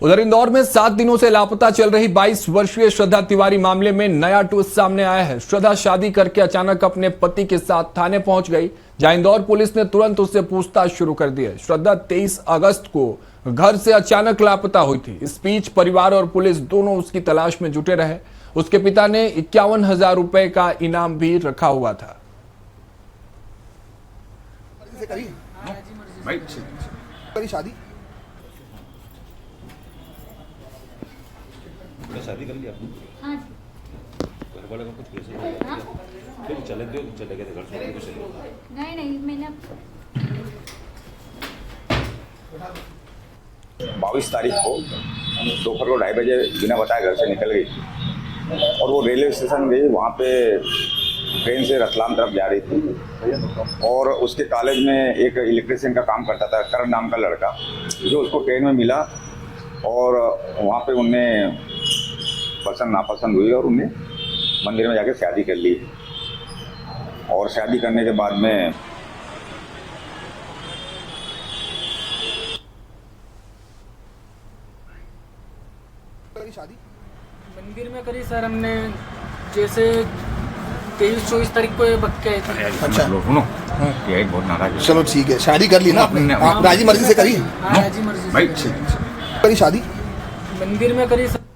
उधर इंदौर में 7 दिनों से लापता चल रही 22 वर्षीय श्रद्धा तिवारी मामले में नया ट्विस्ट सामने आया है। श्रद्धा शादी करके अचानक अपने पति के साथ थाने पहुंच गई, जहां इंदौर पुलिस ने तुरंत उससे पूछताछ शुरू कर दी है। श्रद्धा 23 अगस्त को घर से अचानक लापता हुई थी। इस बीच परिवार और पुलिस दोनों उसकी तलाश में जुटे रहे। उसके पिता ने 51,000 रुपए का इनाम भी रखा हुआ था। शादी शादी कर लिया आपने? हाँ जी। घर वाले को कुछ पैसे हाँ? फिर चले गए घर छोड़ के चले नहीं मैंने 22 तारीख को दोपहर को 2:30 बजे बिना बताए घर से निकल गई और वो रेलवे स्टेशन गई। वहाँ पे ट्रेन से रतलाम तरफ जा रही थी और उसके कॉलेज में एक इलेक्ट्रिशियन का काम करता था, करण नाम का लड़का, जो उसको ट्रेन में मिला और वहाँ पे उनने पसंद नापसंद हुई और उन्हें मंदिर में जाके शादी कर ली। और शादी करने के बाद में शादी मंदिर में करी सर हमने, जैसे 23-24 तारीख को ये बक्के आए थे। अच्छा सुनो ये बहुत नाराज है। चलो ठीक है, शादी कर ली ना आपने? आप राजी मर्जी से करी? हाँ राजी मर्जी भाई से करी शादी मंदिर में करी सर।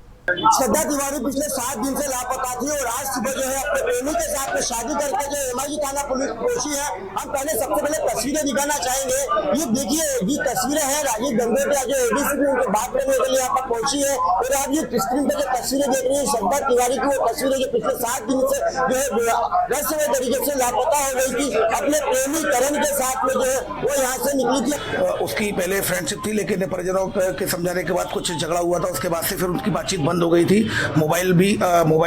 श्रद्धा तिवारी पिछले 7 दिन से लापता थी और आज सुबह जो है अपने प्रेमी के साथ में शादी करके जो एमआईजी थाना पुलिस पहुंची है। हम पहले सबसे पहले तस्वीरें दिखाना चाहेंगे। ये देखिए, ये तस्वीरें हैं राजीव गंगोत्रा जो एडीसीपी उनसे बात करने के लिए यहाँ पर पहुंची है। और आप ये स्क्रीन पर जो तस्वीरें देख रही है श्रद्धा तिवारी की, वो तस्वीरें जो पिछले 7 दिन से जो है रहस्यमय तरीके से लापता हो गई थी। अपने प्रेमी करण के साथ में जो है वो यहाँ से निकली थी। उसकी पहले फ्रेंडशिप थी, लेकिन परिजनों के समझाने के बाद कुछ झगड़ा हुआ था। उसके बाद से फिर उनकी बातचीत बंद हो गई थी। मोबाइल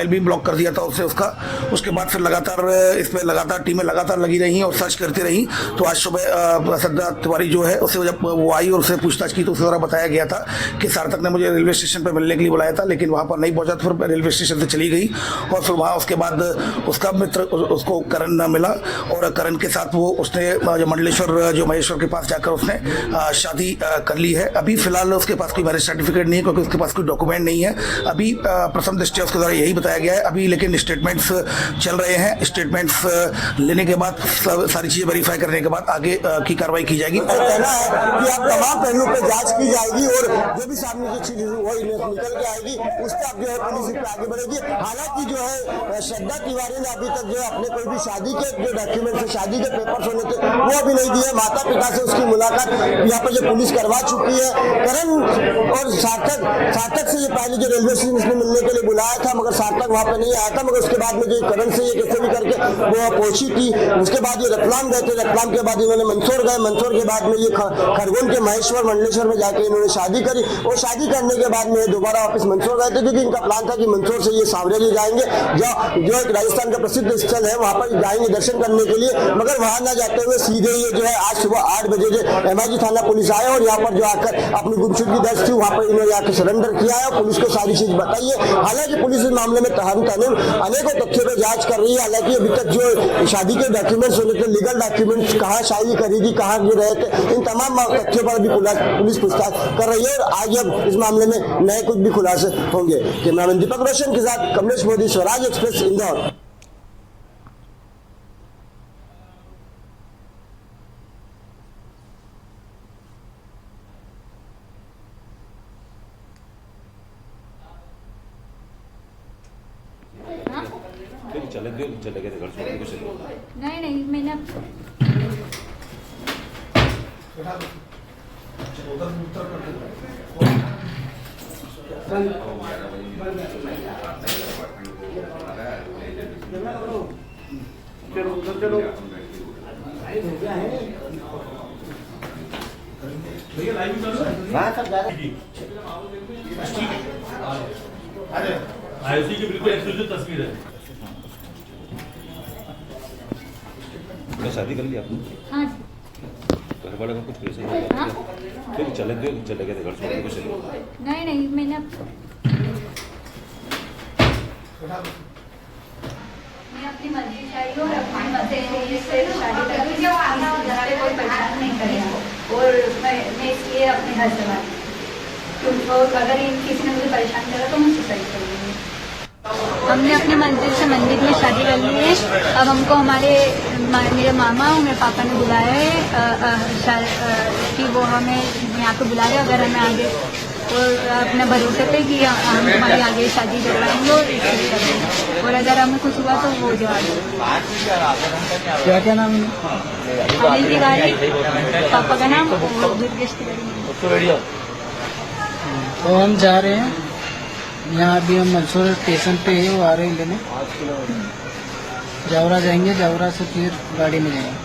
भी ब्लॉक कर दिया था उसका। उसके बाद फिर लगातार टीमें लगातार लगी रही और सर्च करती रही। तो आज सुबह श्रद्धा तिवारी जो है उसे जब वो आई और उससे पूछताछ की तो उसे द्वारा बताया गया था कि सार्थक ने मुझे रेलवे स्टेशन पर मिलने के लिए बुलाया था, लेकिन वहाँ पर नहीं पहुँचा। तो फिर रेलवे स्टेशन से चली गई और फिर वहाँ उसके बाद उसका मित्र उसको करण न मिला और करण के साथ वो उसने जो मंडलेश्वर जो महेश्वर के पास जाकर उसने शादी कर ली है। अभी फिलहाल उसके पास कोई मैरिज सर्टिफिकेट नहीं है, क्योंकि उसके पास कोई डॉक्यूमेंट नहीं है। अभी प्रथम दृष्टया उसके द्वारा यही बताया गया है अभी, लेकिन स्टेटमेंट्स चल रहे हैं। स्टेटमेंट्स लेने के बाद सारी चीजें वेरीफाई करने के बाद आगे की कार्रवाई की जाएगी। कहना है कि अब तमाम पहलुओं पर जांच की जाएगी और जो भी सामने जो चीज वो निकल के आएगी उस पर अब जो है पुलिस पे आगे बढ़ेगी। हालांकि जो है श्रद्धा तिवारी ने अभी तक जो है अपने कोई भी शादी के जो डॉक्यूमेंट है, शादी के पेपर्स होने थे, वो अभी नहीं दिए। माता पिता से उसकी मुलाकात यहाँ पर जो पुलिस करवा चुकी है। करण और सार्थक से ये पहले जो रेलवे स्टेशन में मिलने के लिए बुलाया था, मगर सार्थक वहाँ पे नहीं आया था। मगर उसके बाद में जो करण से ये कैसे भी करके वो पहुंची थी। उसके बाद ये रतलाम गए थे, रतलाम के बाद इन्होंने मंदसौर गए, मंदसौर के बाद में ये खरगोन के महेश्वर मंडलेश्वर में जाके इन्होंने शादी करी और शादी करने के बाद में दोबारा वापस मंदसौर गए थे, क्योंकि इनका प्लान था कि मंदसौर से ये सांवरेली जाएंगे, जो एक राजस्थान का प्रसिद्ध स्थल है, वहाँ पर जाएंगे दर्शन करने के लिए। मगर वहाँ न जाते हुए सीधे ये जो है आज सुबह 8 बजे जो एमआईजी थाना पुलिस आए और यहाँ पर जो आकर अपनी गुमशुदगी दर्ज थी वहाँ पर इन्होंने आकर सरेंडर किया है और पुलिस को सारी चीज बताई है। हालांकि पुलिस इस मामले में अनेकों तथ्यों पर जांच कर रही है। हालांकि अभी तक जो शादी के डॉक्यूमेंट्स होने थे, लीगल डॉक्यूमेंट्स, कहाँ शादी करी थी, कहाँ रहे थे, इन तमाम तथ्यों पर भी पुलिस पूछताछ कर रही है और आगे अब इस मामले में नए कुछ भी खुलासे होंगे। कैमरामैन दीपक रोशन के साथ कमलेश मोदी, स्वराज एक्सप्रेस, इंदौर। फिर चले गए घर छोड़ के चले नहीं मैंने आईओसी की बिल्कुल एक्सक्लूसिव तस्वीर है। शादी कर लिया आपने? हाँ जी। घर वाले को कुछ पैसे हाँ? फिर चले गए घर छोड़ के चले नहीं मैंने अपनी मर्जी से आई और अपनी मर्जी से शादी करके कोई परेशान नहीं करेगा और मैं इसलिए अपने घर से बात, क्योंकि तो अगर किसी ने मुझे परेशान करा तो मैं सुसाइड कर लूंगी। हमने अपनी मंजिल से मंदिर में शादी कर ली है। अब हमको मेरे मामा और मेरे पापा ने बुलाया है कि वो हमें यहाँ पे बुला रहे, अगर हमें आगे और अपने भरोसे पे कि हम हमारी आगे शादी करवाएंगे और इसलिए करेंगे, और अगर हमें कुछ हुआ तो वो जवाब। क्या क्या नाम है? अनिल तिवारी, पापा का नाम और दुर्गेश तिवारी। तो हम जा रहे हैं, यहाँ अभी हम मंसूर स्टेशन पे है, वो आ रहे हैं लेने। जावरा जाएंगे, जावरा से फिर गाड़ी में जाएंगे।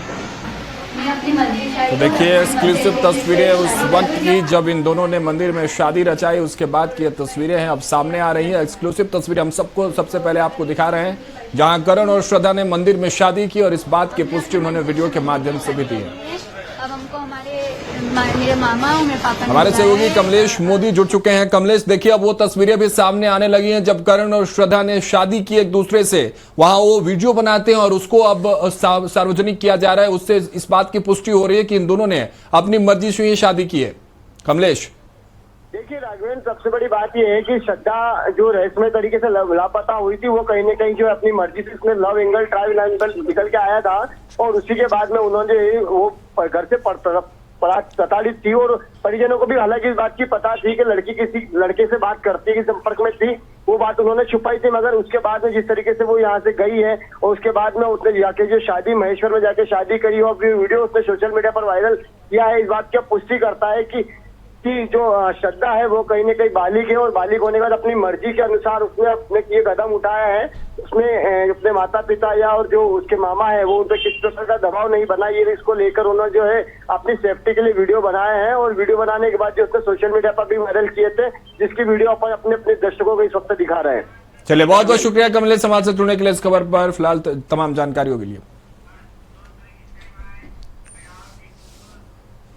तो देखिए एक्सक्लूसिव तस्वीरें उस वक्त की जब इन दोनों ने मंदिर में शादी रचाई, उसके बाद की ये तस्वीरें हैं अब सामने आ रही हैं। एक्सक्लूसिव तस्वीरें हम सबको सबसे पहले आपको दिखा रहे हैं, जहां करण और श्रद्धा ने मंदिर में शादी की और इस बात की पुष्टि उन्होंने वीडियो के माध्यम से भी दी है। अब हमको मेरे मामा और मेरे पापा ने हमारे सहयोगी कमलेश मोदी जुड़ चुके हैं। कमलेश, देखिए अब वो तस्वीरें भी सामने आने लगी हैं जब करण और श्रद्धा ने शादी की एक दूसरे से, वहां वो वीडियो बनाते हैं और उसको अब सार्वजनिक किया जा रहा है। उससे इस बात की पुष्टि हो रही है कि इन दोनों ने अपनी मर्जी से ही शादी की है। कमलेश, देखिए राघवेंद्र, सबसे बड़ी बात यह है कि श्रद्धा जो रहस्यमय तरीके से लापता हुई थी, वो कहीं न कहीं जो अपनी मर्जी से इसमें लव एंगल ट्रायल एंगल निकल के आया था, और उसी के बाद में उन्होंने वो घर से प्रताड़ित थी, और परिजनों को भी हालांकि इस बात की पता थी कि लड़की किसी लड़के से बात करती है, संपर्क में थी, वो बात उन्होंने छुपाई थी। मगर उसके बाद में जिस तरीके से वो यहाँ से गई है, और उसके बाद में उसने जाके जो शादी महेश्वर में जाके शादी करी, और वीडियो उसने सोशल मीडिया पर वायरल किया है, इस बात की पुष्टि करता है कि जो श्रद्धा है वो कहीं न कहीं बालिग है, और बालिग होने के बाद अपनी मर्जी के अनुसार उसने अपने ये कदम उठाया है। उसने अपने माता पिता या और जो उसके मामा है वो उन पर किसी तरह का दबाव नहीं बना, ये इसको लेकर उन्होंने जो है अपनी सेफ्टी के लिए वीडियो बनाए हैं, और वीडियो बनाने के बाद जो उसने सोशल मीडिया पर भी वायरल किए थे, जिसकी वीडियो अपन अपने दर्शकों को इस वक्त दिखा रहे हैं। चलिए बहुत बहुत शुक्रिया कमलेश, समाज से जुड़ने के लिए इस खबर पर फिलहाल तमाम जानकारियों के लिए।